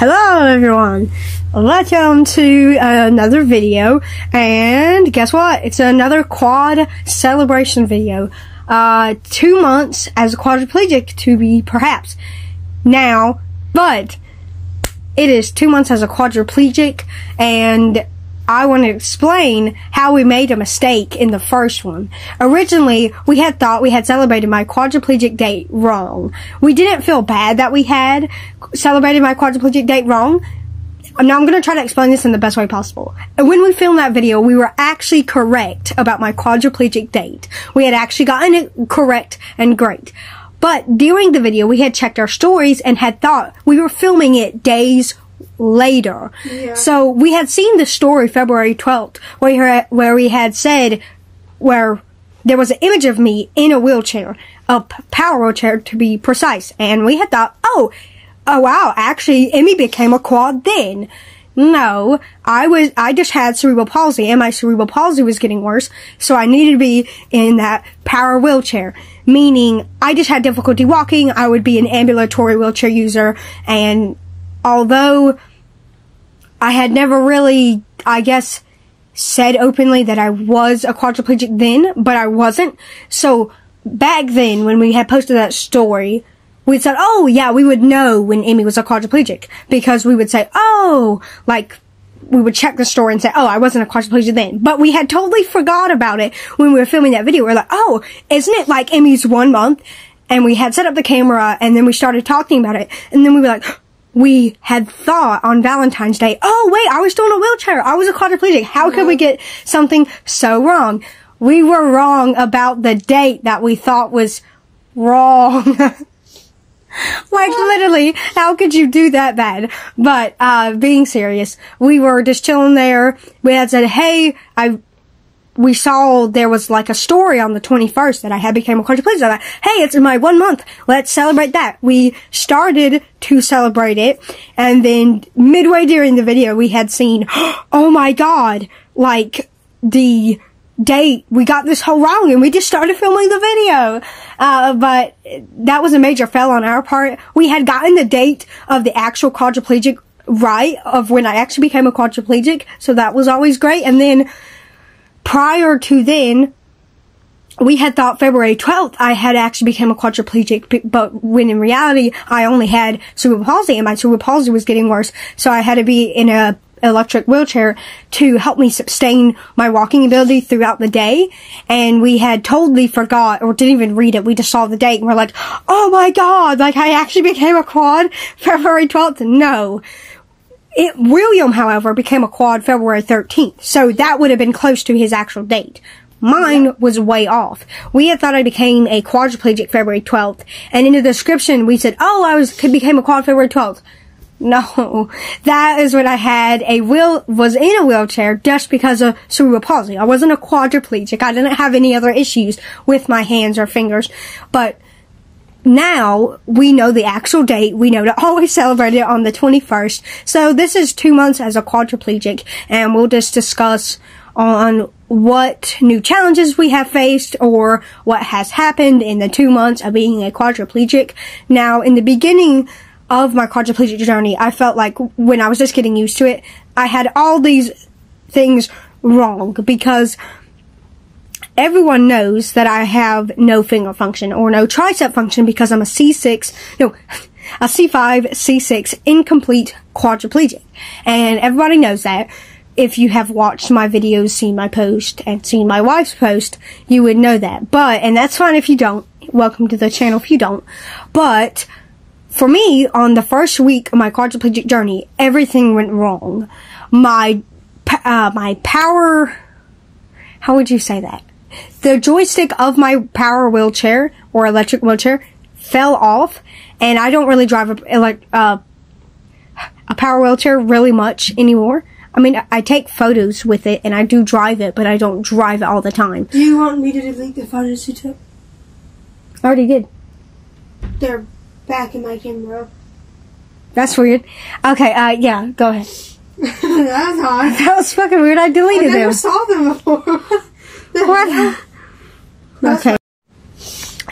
Hello everyone, welcome to another video, and guess what? It's another quad celebration video. 2 months as a quadriplegic to be perhaps now, but it is 2 months as a quadriplegic, and I want to explain how we made a mistake in the first one. Originally, we had thought we had celebrated my quadriplegic date wrong. We didn't feel bad that we had celebrated my quadriplegic date wrong. Now, I'm going to try to explain this in the best way possible. When we filmed that video, we were actually correct about my quadriplegic date. We had actually gotten it correct and great. But during the video, we had checked our stories and had thought we were filming it days later. Yeah. So we had seen the story February 12th where we had said where there was an image of me in a wheelchair, a power wheelchair to be precise, and we had thought, oh wow, actually Emmy became a quad then. No, I just had cerebral palsy, and my cerebral palsy was getting worse, so I needed to be in that power wheelchair, meaning I just had difficulty walking. I would be an ambulatory wheelchair user, and although I had never really, I guess, said openly that I was a quadriplegic then, but I wasn't. So back then, when we had posted that story, we said, oh yeah, we would know when Emmy was a quadriplegic, because we would say, oh, like, we would check the story and say, oh, I wasn't a quadriplegic then. But we had totally forgot about it when we were filming that video. We were like, oh, isn't it like Emmy's 1 month? And we had set up the camera, and then we started talking about it, and then we were like, we had thought on Valentine's Day, oh wait, I was still in a wheelchair. I was a quadriplegic. How could we get something so wrong? We were wrong about the date that we thought was wrong. Like, literally, how could you do that bad? But, being serious, we were just chilling there. We had said, hey, we saw there was like a story on the 21st that I had became a quadriplegic. I thought, hey, it's my 1 month. Let's celebrate that. We started to celebrate it, and then midway during the video, we had seen, oh my god, like, the date, we got this whole wrong, and we just started filming the video. But that was a major fail on our part. We had gotten the date of the actual quadriplegic right, of when I actually became a quadriplegic, so that was always great. And then prior to then, we had thought February 12th I had actually become a quadriplegic, but when in reality, I only had cerebral palsy, and my cerebral palsy was getting worse, so I had to be in a electric wheelchair to help me sustain my walking ability throughout the day. And we had totally forgot, or didn't even read it. We just saw the date, and we're like, oh my god, like, I actually became a quad February 12th? No. William, however, became a quad February 13th, so that would have been close to his actual date. Mine was way off. We had thought I became a quadriplegic February 12th, and in the description we said, oh, I became a quad February 12th. No, that is when I had was in a wheelchair just because of cerebral palsy. I wasn't a quadriplegic. I didn't have any other issues with my hands or fingers, but now we know the actual date. We know to always celebrate it on the 21st. So this is 2 months as a quadriplegic, and we'll just discuss on what new challenges we have faced or what has happened in the 2 months of being a quadriplegic. Now, in the beginning of my quadriplegic journey, I felt like when I was just getting used to it, I had all these things wrong, because everyone knows that I have no finger function or no tricep function because I'm a C5, C6 incomplete quadriplegic. And everybody knows that. If you have watched my videos, seen my post, and seen my wife's post, you would know that. And that's fine if you don't. Welcome to the channel if you don't. But for me, on the first week of my quadriplegic journey, everything went wrong. My power, how would you say that? The joystick of my power wheelchair or electric wheelchair fell off, and I don't really drive a power wheelchair really much anymore. I mean, I take photos with it, and I do drive it, but I don't drive it all the time. Do you want me to delete the photos you took? I already did. They're back in my camera. That's weird. Okay, yeah, go ahead. That's odd. That was fucking weird. I deleted them. I never saw them before. What? Okay.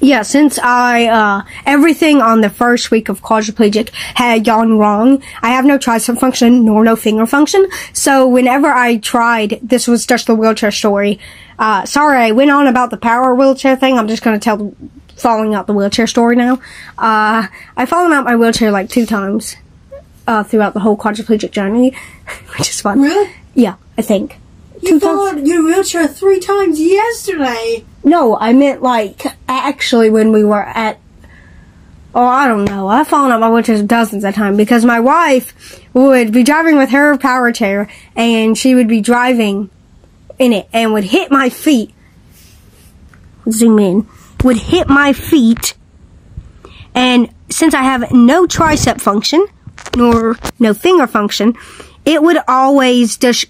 yeah, since everything on the first week of quadriplegic had gone wrong, I have no tricep function nor no finger function. So whenever I tried, this was just the wheelchair story. Sorry, I went on about the power wheelchair thing. I'm just going to tell the falling out the wheelchair story now. I've fallen out my wheelchair like 2 times, throughout the whole quadriplegic journey, which is fun. Really? Yeah, I think. You fell out of your wheelchair 3 times yesterday. No, I meant like actually when we were at. Oh, I don't know. I've fallen out my wheelchair dozens of times because my wife would be driving with her power chair and she would be driving in it and would hit my feet. Zoom in. Would hit my feet, and since I have no tricep function nor no finger function, it would always just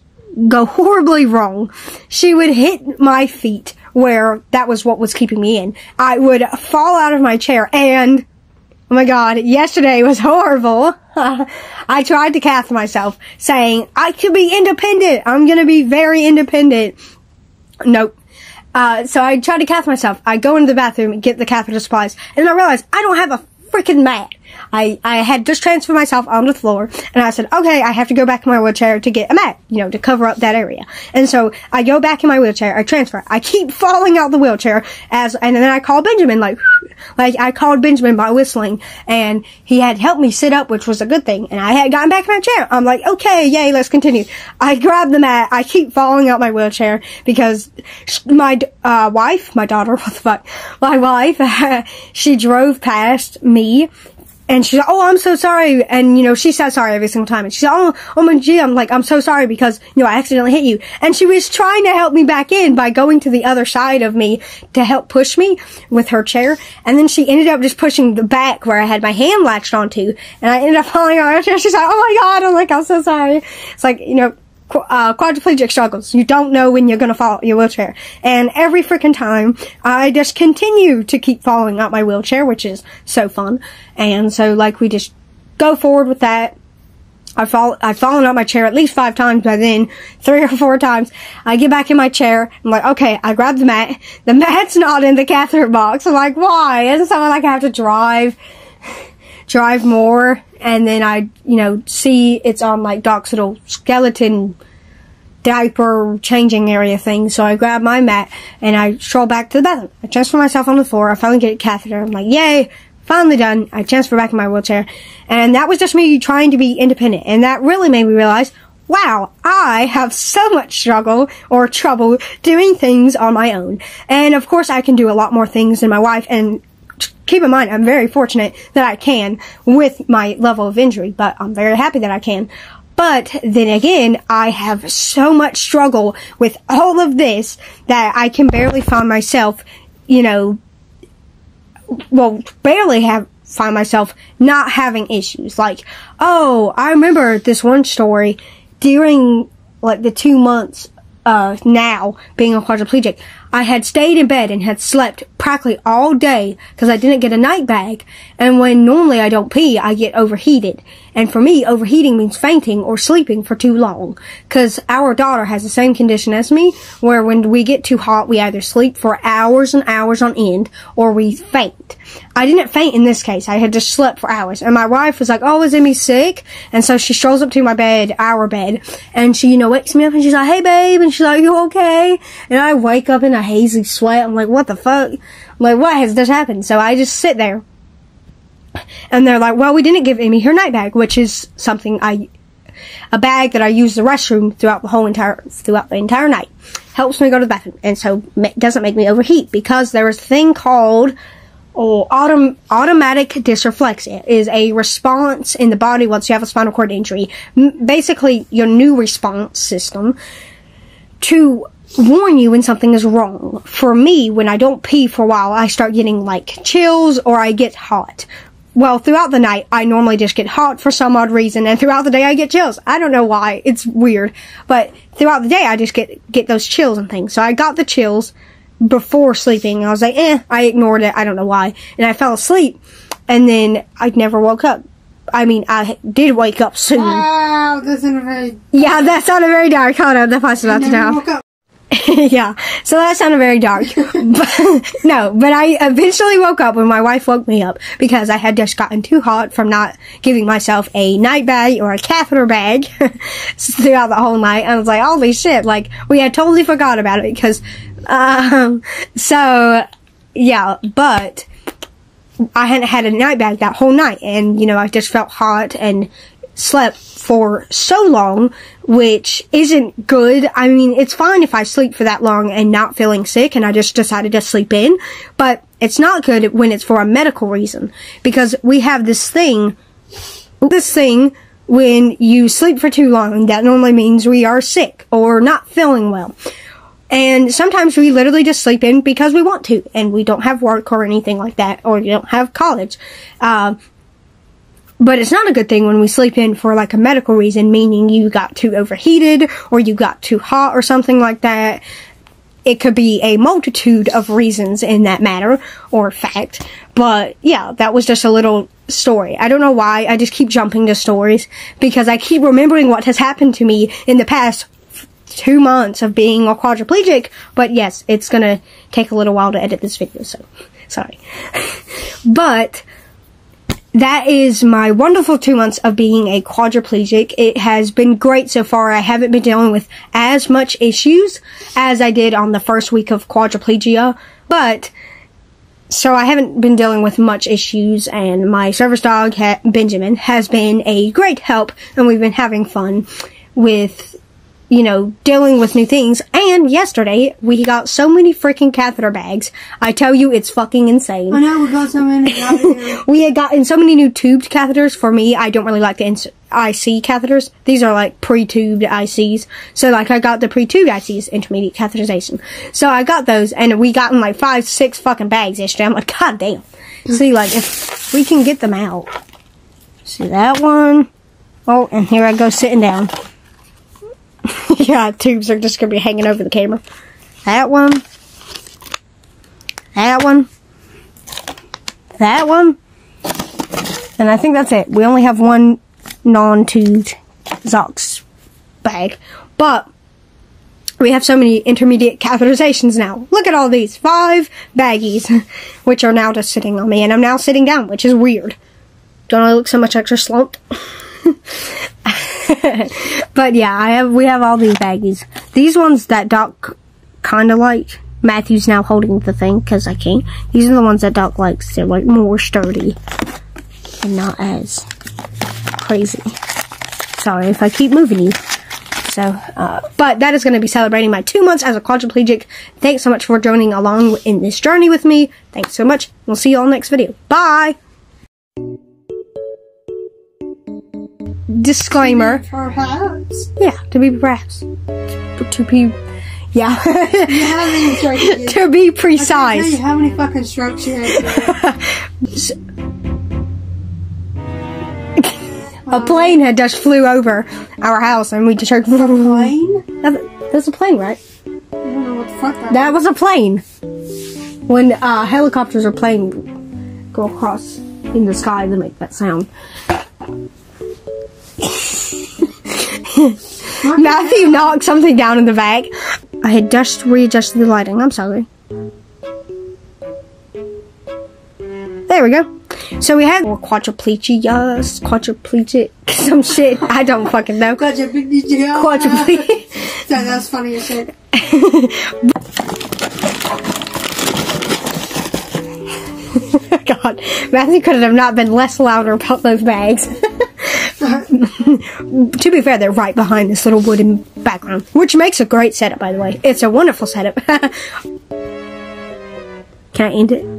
go horribly wrong. She would hit my feet where that was what was keeping me in. I would fall out of my chair, and oh my god, yesterday was horrible. I tried to cath myself, saying I could be independent. I'm gonna be very independent. Nope. So I tried to cath myself. I go into the bathroom and get the catheter supplies, and then I realized I don't have a freaking mat. I had just transferred myself onto the floor, and I said, okay, I have to go back in my wheelchair to get a mat, to cover up that area. And so I go back in my wheelchair, I transfer, I keep falling out the wheelchair and then I call Benjamin, like I called Benjamin by whistling, and he had helped me sit up, which was a good thing, and I had gotten back in my chair. I'm like, okay, yay, let's continue. I grab the mat, I keep falling out my wheelchair because my wife, my daughter, what the fuck, my wife, she drove past me. And she's like, oh, I'm so sorry. And, she says sorry every single time. And she's like, oh my gee, I'm like, I'm so sorry because, I accidentally hit you. And she was trying to help me back in by going to the other side of me to help push me with her chair. And then she ended up just pushing the back where I had my hand latched onto. And I ended up falling on her chair. She's like, oh my god. I'm like, I'm so sorry. It's like, quadriplegic struggles. You don't know when you're gonna fall out your wheelchair. And every freaking time, I just continue to keep falling out my wheelchair, which is so fun. And so, we just go forward with that. I've fallen out my chair at least 5 times by then, 3 or 4 times. I get back in my chair. I'm like, okay, I grab the mat. The mat's not in the catheter box. I'm like, why? Isn't something like I have to drive more, and then I, see it's on Doc's little skeleton diaper changing area thing. So I grab my mat and I stroll back to the bathroom. I transfer myself on the floor. I finally get a catheter. I'm like, yay, finally done. I transfer back in my wheelchair, and that was just me trying to be independent, and that really made me realize, wow, I have so much struggle or trouble doing things on my own. And of course I can do a lot more things than my wife, and keep in mind, I'm very fortunate that I can with my level of injury, but I'm very happy that I can. But then again, I have so much struggle with all of this that I can barely find myself, find myself not having issues. I remember this one story during, the 2 months now being a quadriplegic. I had stayed in bed and had slept practically all day because I didn't get a night bag. And when normally I don't pee, I get overheated. And for me, overheating means fainting or sleeping for too long. Because our daughter has the same condition as me, where when we get too hot, we either sleep for hours and hours on end, or we faint. I didn't faint in this case. I had just slept for hours. And my wife was like, oh, is Emmy sick? And so she strolls up to my bed, our bed, and she, wakes me up and she's like, hey babe, and she's like, you okay? And I wake up in a hazy sweat. I'm like, what the fuck? I'm like, what has this happened? So I just sit there. And they're like, well, we didn't give Amy her night bag, which is something a bag that I use the restroom throughout the entire night. Helps me go to the bathroom. And so doesn't make me overheat, because there is a thing called automatic dysreflexia. It is a response in the body once you have a spinal cord injury. Basically, your new response system to warn you when something is wrong. For me, when I don't pee for a while, I start getting chills, or I get hot. Well, throughout the night, I normally just get hot for some odd reason, and throughout the day, I get chills. I don't know why. It's weird. But throughout the day, I just get those chills and things. So I got the chills before sleeping. I was like, I ignored it. I don't know why. And I fell asleep, and then I never woke up. I mean, I did wake up soon. Wow, that sounded very... Yeah, that sounded very dark. Hold on, the flash's about to down. Yeah, so that sounded very dark. But I eventually woke up when my wife woke me up because I had just gotten too hot from not giving myself a night bag or a catheter bag throughout the whole night. I was like, holy shit, like, we had totally forgot about it because, so, yeah, but I hadn't had a night bag that whole night, and, you know, I just felt hot and slept for so long, which isn't good. I mean, it's fine if I sleep for that long and not feeling sick and I just decided to sleep in, but it's not good when it's for a medical reason, because we have this thing when you sleep for too long, that normally means we are sick or not feeling well. And sometimes we literally just sleep in because we want to, and we don't have work or anything like that, or you don't have college. But it's not a good thing when we sleep in for like a medical reason, meaning you got too overheated or you got too hot or something like that. It could be a multitude of reasons in that matter or fact. But yeah, that was just a little story. I don't know why. I just keep jumping to stories because I keep remembering what has happened to me in the past 2 months of being a quadriplegic. But yes, it's gonna take a little while to edit this video, so sorry. But that is my wonderful 2 months of being a quadriplegic. It has been great so far. I haven't been dealing with as much issues as I did on the first week of quadriplegia, but so I haven't been dealing with much issues, and my service dog, Benjamin, has been a great help, and we've been having fun with, you know, dealing with new things. And yesterday, we got so many freaking catheter bags. I tell you, it's fucking insane. I know, we got so many. We had gotten so many new tubed catheters. For me, I don't really like the IC catheters. These are like pre-tubed ICs. So like, I got the pre-tubed ICs, intermediate catheterization. So I got those, and we got in like 5, 6 fucking bags yesterday. I'm like, god damn. See, like, if we can get them out. See that one? Oh, and here I go sitting down. Yeah, tubes are just going to be hanging over the camera. That one. That one. That one. And I think that's it. We only have one non-tubed Zox bag. But we have so many intermediate catheterizations now. Look at all these. 5 baggies, which are now just sitting on me. And I'm now sitting down, which is weird. Don't I look so much extra slumped? But yeah, we have all these baggies. These ones that Doc kind of like. Matthew's now holding the thing because I can't. These are the ones that Doc likes. They're like more sturdy and not as crazy. Sorry if I keep moving you. So, but that is going to be celebrating my 2 months as a quadriplegic. Thanks so much for joining along in this journey with me. Thanks so much. We'll see you all next video. Bye! Disclaimer. Perhaps. Yeah, to be perhaps. To be, yeah. To be precise. I can't tell you how many fucking strokes you had. A plane had just flew over our house and we just heard. A plane? That's a plane, right? I don't know what the fuck that was. A plane. When helicopters or planes go across in the sky, they make that sound. Matthew knocked something down in the back. I had just readjusted the lighting. I'm sorry. There we go. So we had quadriplegic, some shit. I don't fucking know. Quadriplegic. That's funny as shit. God, Matthew could have not been less louder about those bags. To be fair, they're right behind this little wooden background, which makes a great setup, by the way. It's a wonderful setup. Can I end it?